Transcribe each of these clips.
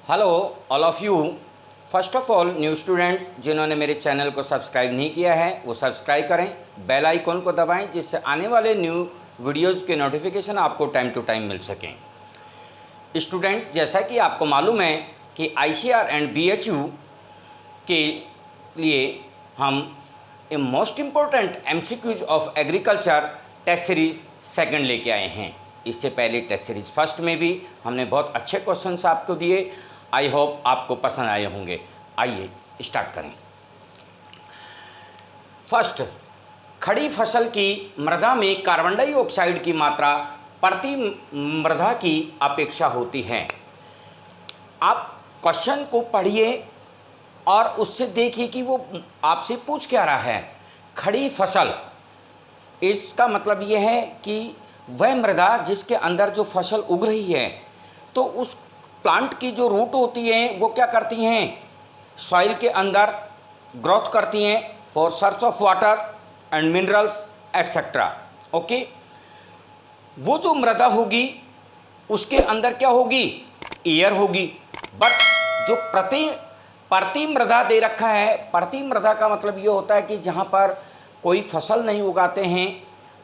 Hello all of you. First of all new student जिन्होंने मेरे channel को subscribe नहीं किया है वो सब्सक्राइब करें, बेल आइकॉन को दबाएं जिससे आने वाले न्यू वीडियोज़ के नोटिफिकेशन आपको टाइम टू टाइम मिल सकें। स्टूडेंट, जैसा कि आपको मालूम है कि आईसीआर एंड बीएचयू के लिए हम a most important MCQs of agriculture test series second लेके आए हैं। इससे पहले टेस्ट सीरीज़ फर्स्ट में भी हमने बहुत अच्छे क्वेश्चंस आपको दिए। आई होप आपको पसंद आए होंगे। आइए स्टार्ट करें। फर्स्ट, खड़ी फसल की मृदा में कार्बन डाइऑक्साइड की मात्रा प्रति मृदा की अपेक्षा होती है। आप क्वेश्चन को पढ़िए और उससे देखिए कि वो आपसे पूछ क्या रहा है। खड़ी फसल, इसका मतलब यह है कि वह मृदा जिसके अंदर जो फसल उग रही है, तो उस प्लांट की जो रूट होती हैं वो क्या करती हैं, सॉइल के अंदर ग्रोथ करती हैं for search of water and minerals etcetera. Okay, वो जो मृदा होगी उसके अंदर क्या होगी, एयर होगी। बट जो प्रति मृदा दे रखा है, प्रति मृदा का मतलब ये होता है कि जहाँ पर कोई फसल नहीं उगाते हैं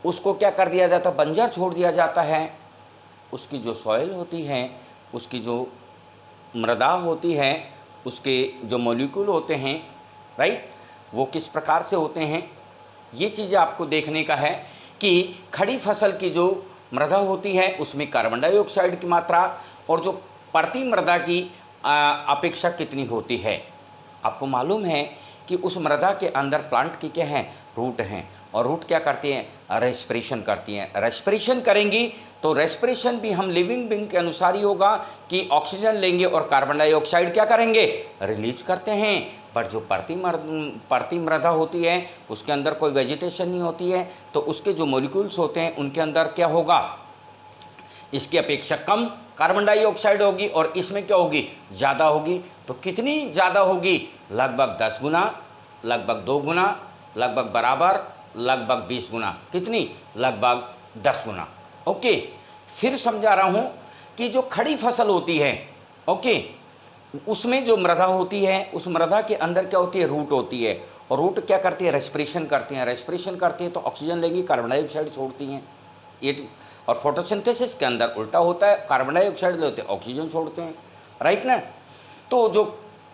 उसको क्या कर दिया जाता है, बंजर छोड़ दिया जाता है। उसकी जो सॉइल होती है, उसकी जो मृदा होती है, उसके जो मॉलिक्यूल होते हैं, राइट, वो किस प्रकार से होते हैं, ये चीज़ें आपको देखने का है कि खड़ी फसल की जो मृदा होती है उसमें कार्बन डाइऑक्साइड की मात्रा और जो प्रति मृदा की अपेक्षा कितनी होती है। आपको मालूम है कि उस मृदा के अंदर प्लांट की क्या है, रूट हैं, और रूट क्या करती हैं, रेस्पिरेशन करती हैं। रेस्पिरेशन करेंगी तो रेस्पिरेशन भी हम लिविंग बीइंग के अनुसार ही होगा कि ऑक्सीजन लेंगे और कार्बन डाइऑक्साइड क्या करेंगे, रिलीज करते हैं। पर जो प्रति मृदा होती है उसके अंदर कोई वेजिटेशन नहीं होती है, तो उसके जो मॉलिक्यूल्स होते हैं उनके अंदर क्या होगा, इसकी अपेक्षा कम कार्बन डाइऑक्साइड होगी और इसमें क्या होगी, ज़्यादा होगी। तो कितनी ज़्यादा होगी, लगभग 10 गुना, लगभग 2 गुना, लगभग बराबर, लगभग 20 गुना। कितनी, लगभग 10 गुना। ओके, फिर समझा रहा हूँ कि जो खड़ी फसल होती है, ओके, उसमें जो मृदा होती है उस मृदा के अंदर क्या होती है, रूट होती है। और रूट क्या करती है, रेस्पिरेशन करती हैं। रेस्पिरेशन करती है तो ऑक्सीजन लेंगी, कार्बन डाइऑक्साइड छोड़ती हैं। ये और फोटोसिंथेसिस के अंदर उल्टा होता है, कार्बन डाइऑक्साइड लेते हैं, ऑक्सीजन छोड़ते हैं, राइट ना। तो जो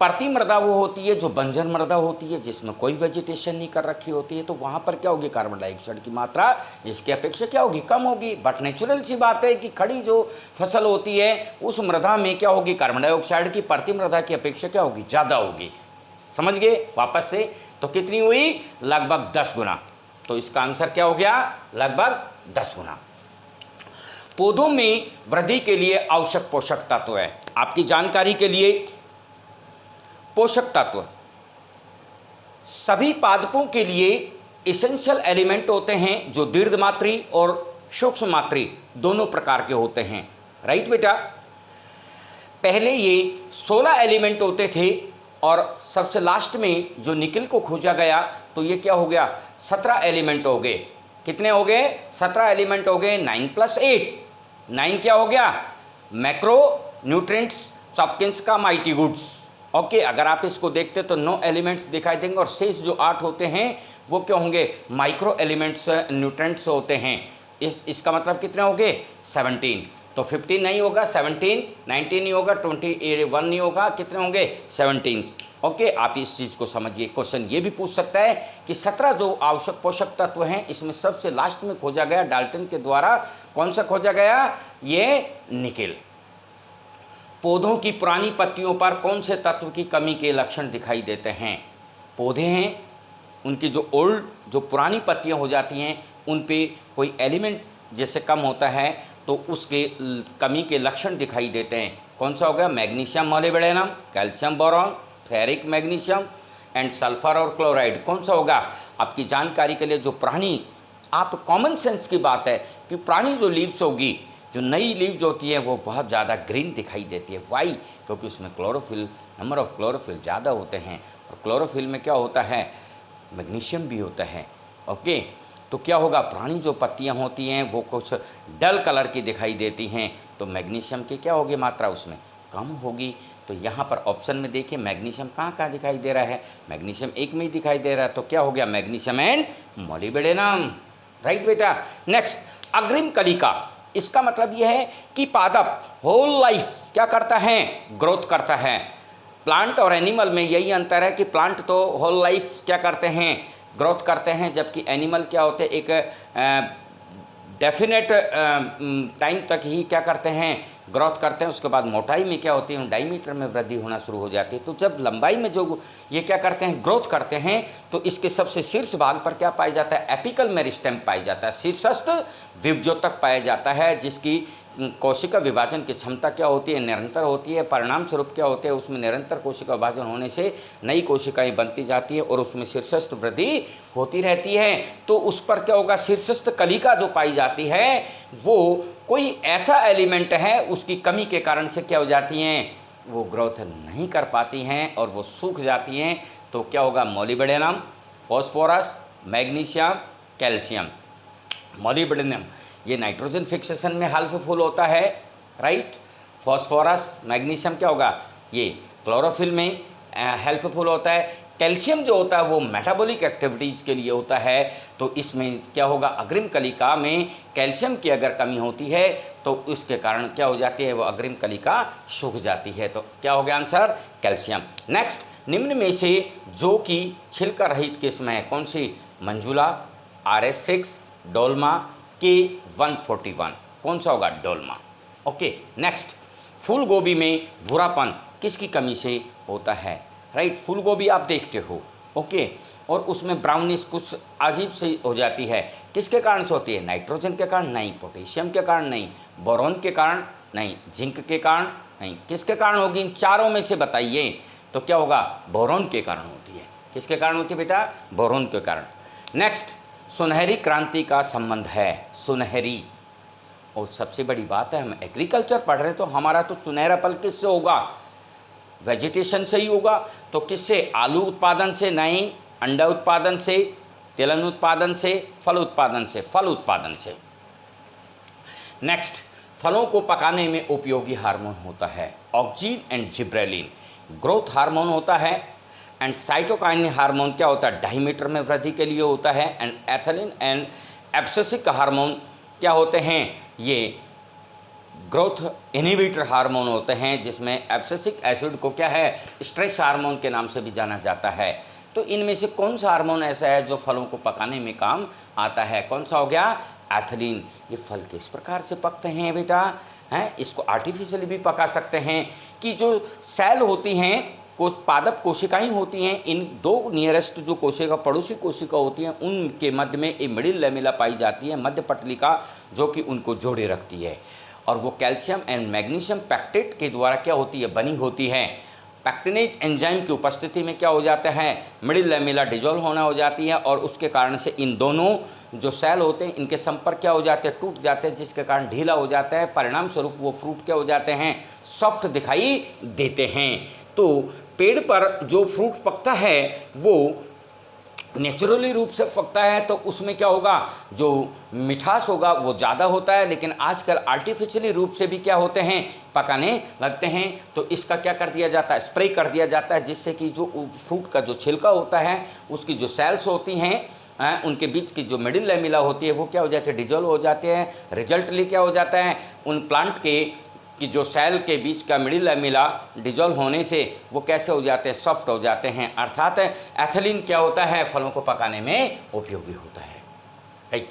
प्रति मृदा वो होती है जो बंजर मृदा होती है जिसमें कोई वेजिटेशन नहीं कर रखी होती है, तो वहाँ पर क्या होगी, कार्बन डाइऑक्साइड की मात्रा इसकी अपेक्षा क्या होगी, कम होगी। बट नेचुरल सी बात है कि खड़ी जो फसल होती है उस मृदा में क्या होगी, कार्बन डाइऑक्साइड की प्रति मृदा की अपेक्षा क्या होगी, ज़्यादा होगी। समझ गए वापस से, तो कितनी हुई, लगभग 10 गुना। तो इसका आंसर क्या हो गया, लगभग 10 गुना। पौधों में वृद्धि के लिए आवश्यक पोषक तत्व है। आपकी जानकारी के लिए, पोषक तत्व सभी पादपों के लिए एसेंशियल एलिमेंट होते हैं जो दीर्घमात्री और सूक्ष्म मात्री दोनों प्रकार के होते हैं। राइट बेटा, पहले ये 16 एलिमेंट होते थे और सबसे लास्ट में जो निकल को खोजा गया तो ये क्या हो गया, 17 एलिमेंट हो गए। कितने हो गए, 17 एलिमेंट हो गए। 9 + 8, 9 क्या हो गया, मैक्रो न्यूट्रिएंट्स टॉपकिंस का माइटी गुड्स। ओके, अगर आप इसको देखते तो 9 एलिमेंट्स दिखाई देंगे और शेष जो 8 होते हैं वो क्या होंगे, माइक्रो एलिमेंट्स न्यूट्रिएंट्स होते हैं। इसका मतलब कितने हो गए, 17। तो 15 नहीं होगा, 17, 19 नहीं होगा, 21 नहीं होगा, कितने होंगे, 17। ओके, आप इस चीज़ को समझिए। क्वेश्चन ये भी पूछ सकता है कि 17 जो आवश्यक पोषक तत्व हैं इसमें सबसे लास्ट में खोजा गया डाल्टन के द्वारा, कौन सा खोजा गया, ये निकेल। पौधों की पुरानी पत्तियों पर कौन से तत्व की कमी के लक्षण दिखाई देते हैं। पौधे हैं, उनकी जो जो पुरानी पत्तियां हो जाती हैं उन पे कोई एलिमेंट जैसे कम होता है तो उसके कमी के लक्षण दिखाई देते हैं। कौन सा हो गया, magnesium molybdenum, calcium boron, ferric magnesium and sulphur और क्लोराइड। कौन सा होगा, आपकी जानकारी के लिए जो पुरानी, आप कॉमन सेंस की बात है कि पुरानी जो लीव्स होगी, जो नई लीव्स होती है वो बहुत ज़्यादा ग्रीन दिखाई देती है। वाई, क्योंकि उसमें क्लोरोफिल, नंबर ऑफ क्लोरोफिल ज़्यादा होते हैं और क्लोरोफिल में क्या होता है, मैग्नीशियम भी होता है। ओके, तो क्या होगा, पुरानी जो पत्तियां होती हैं वो कुछ डल कलर की दिखाई देती हैं, तो मैग्नीशियम की क्या होगी मात्रा उसमें कम होगी। तो यहाँ पर ऑप्शन में देखिए मैग्नीशियम कहाँ कहाँ दिखाई दे रहा है, मैग्नीशियम एक में ही दिखाई दे रहा है, तो क्या हो गया मैग्नीशियम एंड मोलिब्डेनम, राइट बेटा। नेक्स्ट अग्रिम कलिका, इसका मतलब यह है कि पादप होल लाइफ क्या करता है, ग्रोथ करता है। प्लांट और एनिमल में यही अंतर है कि प्लांट तो होल लाइफ क्या करते हैं, ग्रोथ करते हैं, जबकि एनिमल क्या होते हैं एक डेफिनेट टाइम तक ही क्या करते हैं, ग्रोथ करते हैं। उसके बाद मोटाई में क्या होती है, डायमीटर में वृद्धि होना शुरू हो जाती है। तो जब लंबाई में जो ये क्या करते हैं, ग्रोथ करते हैं, तो इसके सबसे शीर्ष भाग पर क्या पाया जाता है, एपिकल मेरिस्टेम पाया जाता है, शीर्षस्थ विभजोतक पाया जाता है, जिसकी कोशिका विभाजन की क्षमता क्या होती है, निरंतर होती है। परिणाम स्वरूप क्या होते हैं, उसमें निरंतर कोशिका विभाजन होने से नई कोशिकाएं बनती जाती है और उसमें शीर्षस्थ वृद्धि होती रहती है। तो उस पर क्या होगा, शीर्षस्थ कलिका जो पाई जाती है वो कोई ऐसा एलिमेंट है, उसकी कमी के कारण से क्या हो जाती हैं, वो ग्रोथ नहीं कर पाती हैं और वो सूख जाती हैं। तो क्या होगा, molybdenum, phosphorus, magnesium, calcium. Molybdenum ये नाइट्रोजन फिक्सेशन में हेल्पफुल होता है, राइट। फॉस्फोरस, मैग्नीशियम क्या होगा, ये क्लोरोफिल में हेल्पफुल होता है। कैल्शियम जो होता है वो मेटाबॉलिक एक्टिविटीज़ के लिए होता है। तो इसमें क्या होगा, अग्रिम कलिका में कैल्शियम की अगर कमी होती है तो इसके कारण क्या हो जाती है, वो अग्रिम कलिका सूख जाती है। तो क्या हो गया आंसर, कैल्शियम। नेक्स्ट, निम्न में से जो कि छिलका रहित किस्म है, कौन सी, मंजुला, RS6, डोल्मा, K141, कौन सा होगा, डोल्मा। ओके। नेक्स्ट, फूल गोभी में भूरापन किसकी कमी से होता है, राइट। फूल गोभी आप देखते हो, ओके, और उसमें ब्राउनिश कुछ अजीब सी हो जाती है, किसके कारण से होती है, नाइट्रोजन के कारण नहीं, पोटेशियम के कारण नहीं, बोरॉन के कारण नहीं, जिंक के कारण नहीं, किसके कारण होगी, इन चारों में से बताइए। तो क्या होगा, बोरॉन के कारण होती है। किसके कारण होती है बेटा, बोरॉन के कारण। नेक्स्ट, सुनहरी क्रांति का संबंध है, सुनहरी, और सबसे बड़ी बात है, हम एग्रीकल्चर पढ़ रहे हैं तो हमारा तो सुनहरा फल किससे होगा, वेजिटेशन से ही होगा। तो किससे, आलू उत्पादन से नहीं, अंडा उत्पादन से, तिलहन उत्पादन से, फल उत्पादन से, फल उत्पादन से। नेक्स्ट, फलों को पकाने में उपयोगी हार्मोन होता है oxygen and gibberellin, growth hormone होता है, एंड साइटोकाइन हार्मोन क्या होता है, डायमीटर में वृद्धि के लिए होता है, and ethylene and abscisic hormone क्या होते हैं, ये ग्रोथ इनहिबिटर हार्मोन होते हैं, जिसमें एब्सिसिक एसिड को क्या है, स्ट्रेस हार्मोन के नाम से भी जाना जाता है। तो इनमें से कौन सा हार्मोन ऐसा है जो फलों को पकाने में काम आता है, कौन सा हो गया, एथिलीन। ये फल किस प्रकार से पकते हैं बेटा, हैं, इसको आर्टिफिशियली भी पका सकते हैं कि जो सेल होती हैं, कुछ पादप कोशिकाएं होती हैं, इन दो नियरेस्ट जो कोशिका, पड़ोसी कोशिका होती हैं, उनके मध्य में एक मिडिल लेमिला पाई जाती है, मध्य पटलिका, जो कि उनको जोड़े रखती है, और वो कैल्शियम एंड मैग्नीशियम पैक्टेट के द्वारा क्या होती है, बनी होती है। पैक्टिनेज एंजाइम की उपस्थिति में क्या हो जाता है, मिडिल लेमिला डिजोल्व होना हो जाती है, और उसके कारण से इन दोनों जो सेल होते हैं इनके संपर्क क्या हो जाते हैं, टूट जाते हैं, जिसके कारण ढीला हो जाता है। परिणाम स्वरूप वो फ्रूट क्या हो जाते हैं, सॉफ्ट दिखाई देते हैं। तो पेड़ पर जो फ्रूट पकता है वो नेचुरली रूप से पकता है, तो उसमें क्या होगा, जो मिठास होगा वो ज़्यादा होता है, लेकिन आजकल आर्टिफिशियली रूप से भी क्या होते हैं, पकाने लगते हैं। तो इसका क्या कर दिया जाता है, स्प्रे कर दिया जाता है, जिससे कि जो फ्रूट का जो छिलका होता है, उसकी जो सेल्स होती हैं, उनके बीच की जो मिडिल लेमिला होती है वो क्या हो जाती है, डिजोल्व हो जाते हैं। रिजल्टली क्या हो जाता है, उन प्लांट के कि जो सेल के बीच का मिडिल लेमिला डिजोल्व होने से वो कैसे हो जाते हैं, सॉफ्ट हो जाते हैं। अर्थात एथिलीन क्या होता है, फलों को पकाने में उपयोगी होता है, राइट।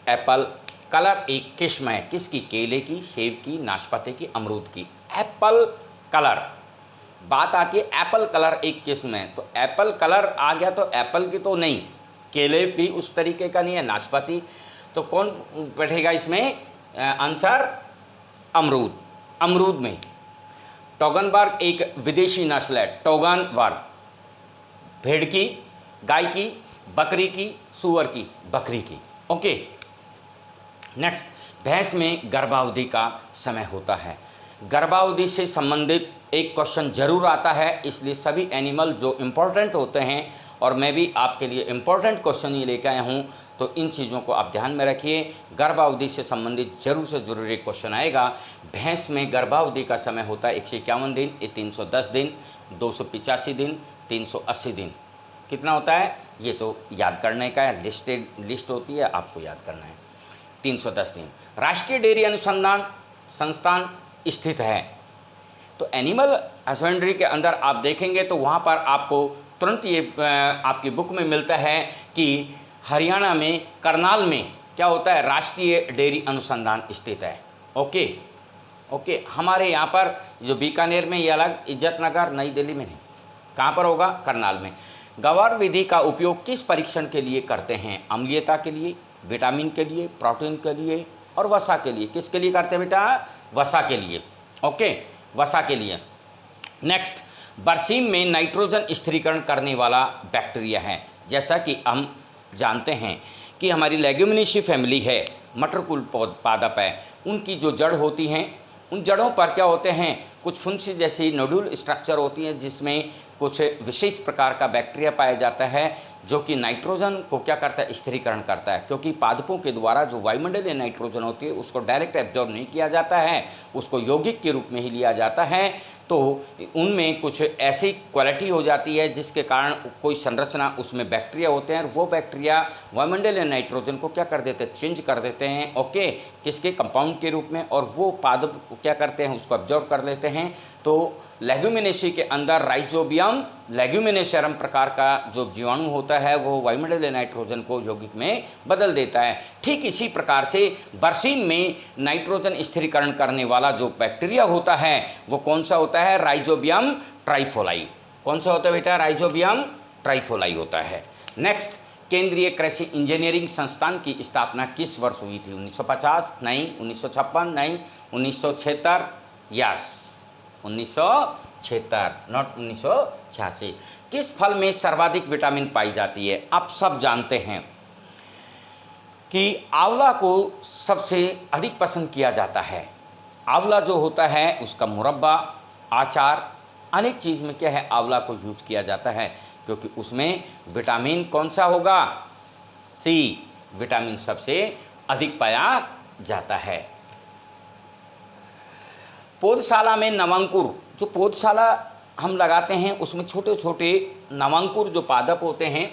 एप्पल कलर एक किस्म है, किसकी, केले की, सेब की, नाशपाती की, अमरूद की। एप्पल कलर, बात आती है एप्पल कलर एक किस्म है, तो एप्पल कलर आ गया तो एप्पल की तो नहीं, केले भी उस तरीके का नहीं है, नाशपाती, तो कौन बैठेगा इसमें आंसर, अमरूद। अमरूद में टोगनबर्ग एक विदेशी नस्ल है, टोगनबर्ग, भेड़ की, गाय की, बकरी की, सूअर की, बकरी की, ओके। नेक्स्ट, भैंस में गर्भावधि का समय होता है, गर्भावधि से संबंधित एक क्वेश्चन जरूर आता है, इसलिए सभी एनिमल जो इम्पोर्टेंट होते हैं, और मैं भी आपके लिए इम्पोर्टेंट क्वेश्चन ये लेकर आया हूँ, तो इन चीज़ों को आप ध्यान में रखिए। गर्भावधि से संबंधित जरूर से जरूर एक क्वेश्चन आएगा। भैंस में गर्भावधि का समय होता है 151 दिन, ये 310 दिन, 285 दिन, 380 दिन। कितना होता है ये तो याद करने का है, लिस्ट होती है, आपको याद करना है। 310 दिन। राष्ट्रीय डेयरी अनुसंधान संस्थान स्थित है, तो एनिमल हस्बेंड्री के अंदर आप देखेंगे तो वहाँ पर आपको तुरंत ये आपकी बुक में मिलता है कि हरियाणा में करनाल में क्या होता है, राष्ट्रीय डेयरी अनुसंधान स्थित है। ओके, हमारे यहाँ पर जो बीकानेर में ये अलग, इज्जतनगर, नई दिल्ली में नहीं, कहाँ पर होगा, करनाल में। गवार विधि का उपयोग किस परीक्षण के लिए करते हैं? अम्लीयता के लिए, विटामिन के लिए, प्रोटीन के लिए और वसा के लिए। किसके लिए करते हैं बेटा? वसा के लिए। ओके, वसा के लिए। नेक्स्ट, बरसीम में नाइट्रोजन स्थिरीकरण करने वाला बैक्टीरिया है। जैसा कि हम जानते हैं कि हमारी लेग्यूमिनेसी फैमिली है, मटर कुल पादप है, उनकी जो जड़ होती हैं, उन जड़ों पर क्या होते हैं, कुछ फुंसी जैसी नोडुल स्ट्रक्चर होती है, जिसमें कुछ विशेष प्रकार का बैक्टीरिया पाया जाता है जो कि नाइट्रोजन को क्या करता है, स्थिरीकरण करता है। क्योंकि पादपों के द्वारा जो वायुमंडलीय नाइट्रोजन होती है उसको डायरेक्ट एब्जॉर्ब नहीं किया जाता है, उसको यौगिक के रूप में ही लिया जाता है। तो उनमें कुछ ऐसी क्वालिटी हो जाती है जिसके कारण कोई संरचना उसमें बैक्टीरिया होते हैं, और वो बैक्टीरिया वायुमंडलीय नाइट्रोजन को क्या कर देते हैं, चेंज कर देते हैं। ओके, किसके, कंपाउंड के रूप में, और वो पादप क्या करते हैं, उसको ऑब्जॉर्व कर लेते हैं। तो लेग्यूमिनेसी के अंदर राइजोबियम लेग्यूमिनेशियरम प्रकार का जो जीवाणु होता है वो वायुमंडलीय नाइट्रोजन को यौगिक में बदल देता है। ठीक इसी प्रकार से बरसीम में नाइट्रोजन स्थिरीकरण करने वाला जो बैक्टीरिया होता है वो कौन सा होता है, राइजोबियम ट्राइफोलाई। कौन सा होता है बेटा? राइजोबियम ट्राइफोलाई होता है। नेक्स्ट, केंद्रीय कृषि इंजीनियरिंग संस्थान की स्थापना किस वर्ष हुई थी? 1950? नहीं। 1956? नहीं। 1976? Yes, 1976, not 1986। किस फल में सर्वाधिक विटामिन पाई जाती है? आप सब जानते हैं कि आंवला को सबसे अधिक पसंद किया जाता है। आंवला जो होता है उसका मुरब्बा, अचार, अनेक चीज़ में क्या है, आंवला को यूज किया जाता है, क्योंकि उसमें विटामिन कौन सा होगा? सी, विटामिन सबसे अधिक पाया जाता है। पौधशाला में नवांकुर, जो पौधशाला हम लगाते हैं उसमें छोटे छोटे नवांकुर जो पादप होते हैं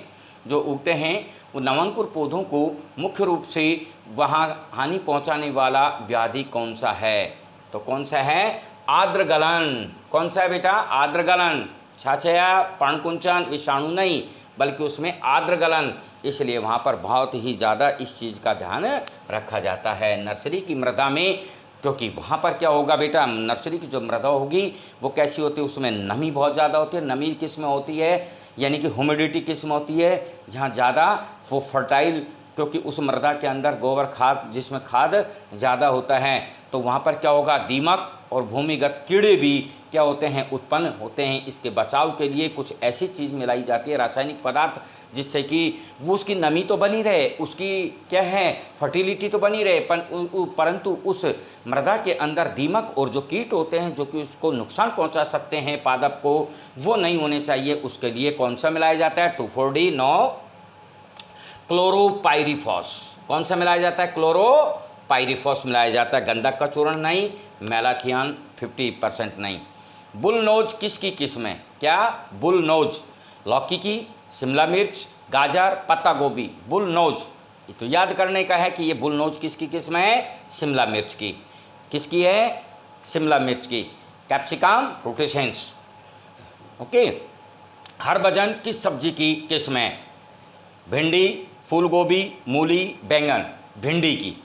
जो उगते हैं, वो नवांकुर पौधों को मुख्य रूप से वहाँ हानि पहुँचाने वाला व्याधि कौन सा है? तो कौन सा है? आर्द्रगलन। कौन सा है बेटा? आर्द्रगलन। छाछया, पर्णकुंचन, विषाणु नहीं, बल्कि उसमें आर्द्रगलन, इसलिए वहाँ पर बहुत ही ज़्यादा इस चीज़ का ध्यान रखा जाता है नर्सरी की मृदा में। क्योंकि वहाँ पर क्या होगा बेटा, नर्सरी की जो मृदा होगी वो कैसी होती है, उसमें नमी बहुत ज़्यादा होती है। नमी किस में होती है, यानी कि ह्यूमिडिटी किस में होती है, जहाँ ज़्यादा वो फर्टाइल, क्योंकि उस मृदा के अंदर गोबर खाद, जिसमें खाद ज़्यादा होता है, तो वहाँ पर क्या होगा, दीमक और भूमिगत कीड़े भी क्या होते हैं, उत्पन्न होते हैं। इसके बचाव के लिए कुछ ऐसी चीज़ मिलाई जाती है, रासायनिक पदार्थ, जिससे कि वो उसकी नमी तो बनी रहे, उसकी क्या है, फर्टिलिटी तो बनी रहे, परंतु उस मृदा के अंदर दीमक और जो कीट होते हैं जो कि उसको नुकसान पहुंचा सकते हैं पादप को, वो नहीं होने चाहिए। उसके लिए कौन सा मिलाया जाता है? 2,4-D, 9 chlorpyrifos. कौन सा मिलाया जाता है? क्लोरोपाइरीफॉस मिलाया जाता है। गंधक का चूर्ण नहीं, मैलाथियन 50% नहीं। बुलनोज किसकी किस्म है? क्या? बुलनोज, लौकी की, शिमला मिर्च, गाजर, पत्ता गोभी, बुलनोज। तो याद करने का है कि ये बुलनोज किसकी किस्म है? शिमला मिर्च की। किसकी है? शिमला मिर्च की। कैप्सिकम, फ्रूटेसेंस। ओके। हरभजन किस सब्जी की किस्म है? भिंडी, फूल गोभी, मूली, बैंगन। भिंडी की।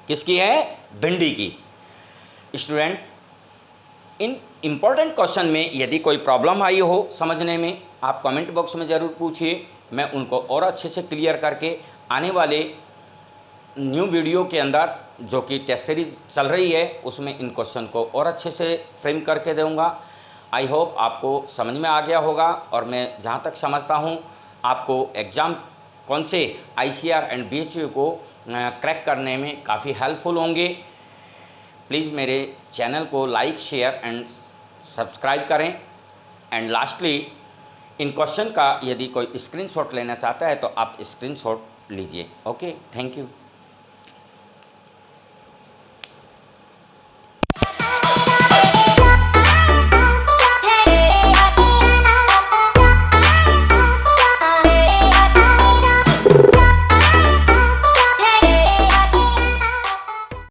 किसकी है? भिंडी की। स्टूडेंट, इन इम्पॉर्टेंट क्वेश्चन में यदि कोई प्रॉब्लम आई हो समझने में, आप कमेंट बॉक्स में ज़रूर पूछिए, मैं उनको और अच्छे से क्लियर करके आने वाले न्यू वीडियो के अंदर, जो कि टेस्ट सीरीज चल रही है, उसमें इन क्वेश्चन को और अच्छे से फ्रेम करके दूंगा। आई होप आपको समझ में आ गया होगा, और मैं जहाँ तक समझता हूँ आपको एग्ज़ाम कौन से ICAR एंड BHU को क्रैक करने में काफ़ी हेल्पफुल होंगे। प्लीज़ मेरे चैनल को लाइक शेयर एंड सब्सक्राइब करें। एंड लास्टली इन क्वेश्चन का यदि कोई स्क्रीनशॉट लेना चाहता है तो आप स्क्रीनशॉट लीजिए। Okay, thank you.